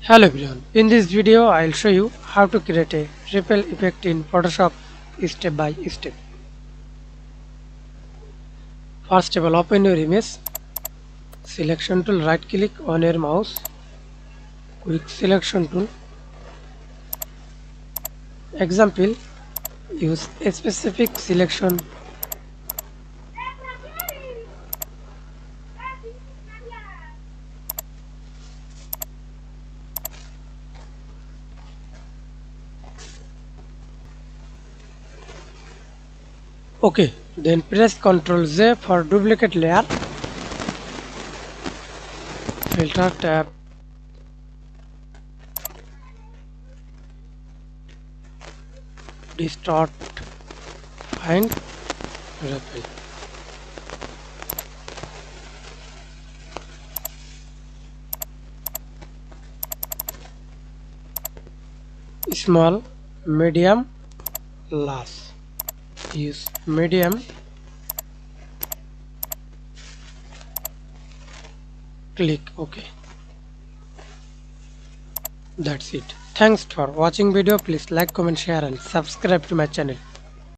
Hello everyone, in this video I'll show you how to create a ripple effect in Photoshop step by step. First of all, open your image, selection tool, right click on your mouse, quick selection tool. Example, use a specific selection. Okay, then press Ctrl Z for duplicate layer, filter tab, distort, find, ripple. Small, medium, large. Use medium. Click OK. That's it. Thanks for watching video. Please like, comment, share and subscribe to my channel.